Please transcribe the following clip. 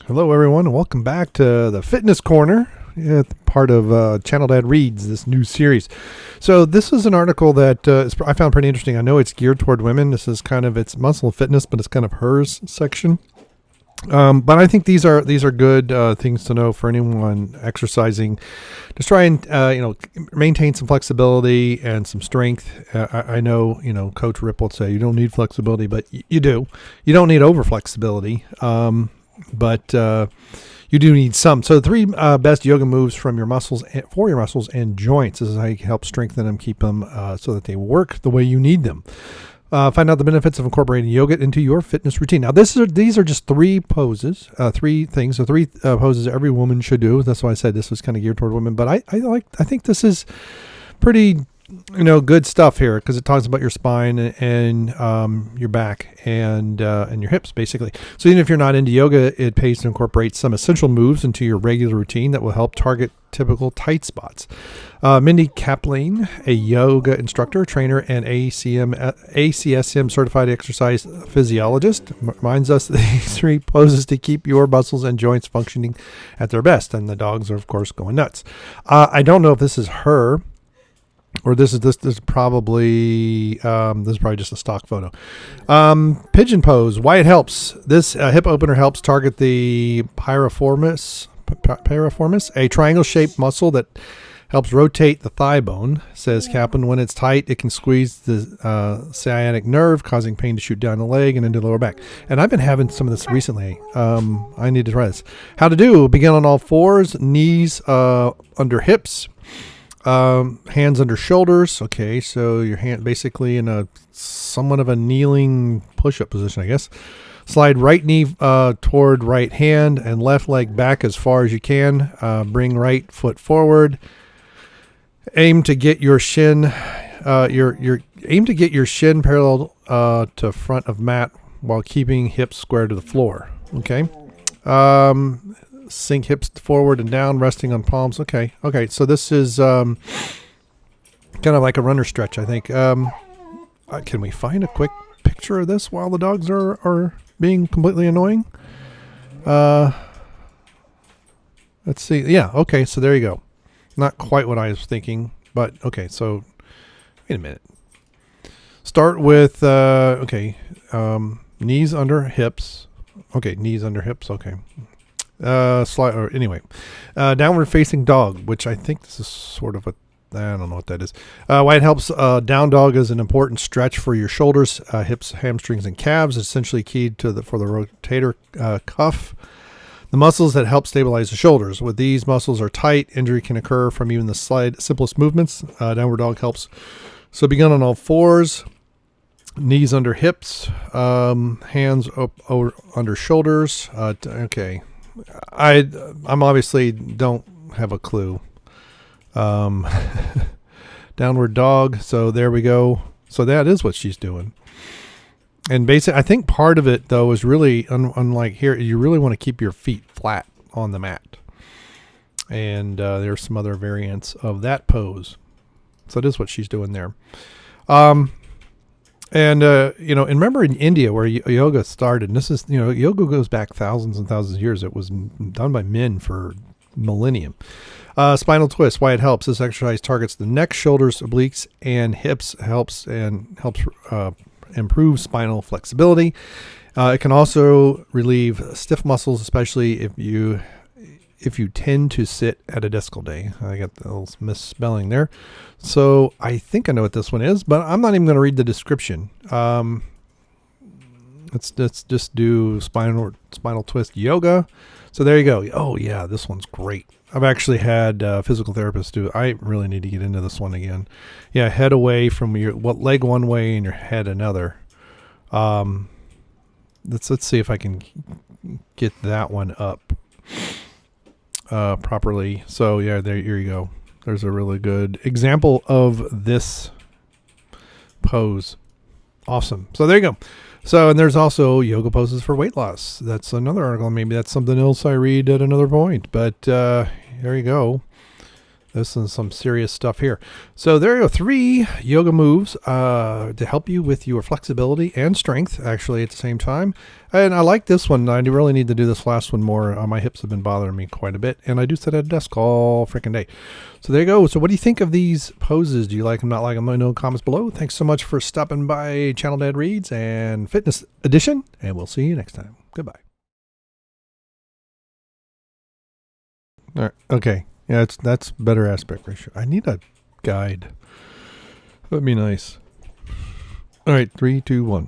Hello, everyone, and welcome back to the Fitness Corner, part of Channel Dad Reads, this new series. So this is an article that I found pretty interesting. I know it's geared toward women. This is kind of its muscle fitness, but it's kind of hers section. But I think these are good things to know for anyone exercising. Just try and maintain some flexibility and some strength. I know Coach Rip will say you don't need flexibility, but you do. You don't need over flexibility. But you do need some. So the three best yoga moves from your muscles for your muscles and joints. This is how you can help strengthen them, keep them so that they work the way you need them. Find out the benefits of incorporating yoga into your fitness routine. Now, these are just three poses, three things. So three poses every woman should do. That's why I said this was kind of geared toward women. But I think this is pretty good stuff here because it talks about your spine and your back and your hips, basically. So even if you're not into yoga, it pays to incorporate some essential moves into your regular routine that will help target typical tight spots. Mindy Kaplan, a yoga instructor, trainer, and ACSM certified exercise physiologist, reminds us that these three poses to keep your muscles and joints functioning at their best. And the dogs are, of course, going nuts. I don't know if this is her. Or this is probably just a stock photo. Pigeon pose. Why it helps. This hip opener helps target the piriformis, a triangle-shaped muscle that helps rotate the thigh bone. Says Kaplan, when it's tight, it can squeeze the sciatic nerve, causing pain to shoot down the leg and into the lower back. And I've been having some of this recently. I need to try this. How to do. Begin on all fours, knees under hips. Hands under shoulders. Okay, so your hand basically in a somewhat of a kneeling push-up position, I guess. Slide right knee toward right hand and left leg back as far as you can. Bring right foot forward. Aim to get your shin parallel to front of mat while keeping hips square to the floor. Okay. Sink hips forward and down, resting on palms. Okay. So this is kind of like a runner stretch, I think. Can we find a quick picture of this while the dogs are being completely annoying? Let's see. Yeah. Okay. So there you go. Not quite what I was thinking, but okay. So wait a minute. Start with knees under hips. Okay, knees under hips. Okay. Downward facing dog, which I think this is sort of I don't know what that is. Why it helps. Down dog is an important stretch for your shoulders, hips, hamstrings, and calves. It's essentially key for the rotator cuff, the muscles that help stabilize the shoulders. When these muscles are tight, injury can occur from even the simplest movements. Downward dog helps. So begin on all fours, knees under hips, hands up under shoulders. Okay. I'm obviously don't have a clue. Downward dog. So there we go. So that is what she's doing. And basically, I think part of it though is really unlike here. You really want to keep your feet flat on the mat. And there's some other variants of that pose. So it is what she's doing there. And remember in India where yoga started, and this is, yoga goes back thousands and thousands of years. It was done by men for millennium. Spinal twist, why it helps. This exercise targets the neck, shoulders, obliques, and hips, helps improve spinal flexibility. It can also relieve stiff muscles, especially if you tend to sit at a desk all day. I got the little misspelling there. So I think I know what this one is, but I'm not even going to read the description. Let's just do spinal twist yoga. So there you go. Oh yeah, this one's great. I've actually had physical therapists do. I really need to get into this one again. Yeah, head away from your leg one way and your head another. Let's see if I can get that one up properly. So yeah, here you go. There's a really good example of this pose. Awesome. So there you go. So, and there's also yoga poses for weight loss. That's another article. Maybe that's something else I read at another point, but here you go. This is some serious stuff here. So there you go, 3 yoga moves to help you with your flexibility and strength, actually, at the same time. And I like this one. I really need to do this last one more. My hips have been bothering me quite a bit, and I do sit at a desk all freaking day. So there you go. So what do you think of these poses? Do you like them, not like them? Let me know in the comments below. Thanks so much for stopping by Channel Dad Reads and Fitness Edition, and we'll see you next time. Goodbye. All right. Okay. Yeah, that's better aspect ratio. I need a guide. That'd be nice. All right, 3, 2, 1.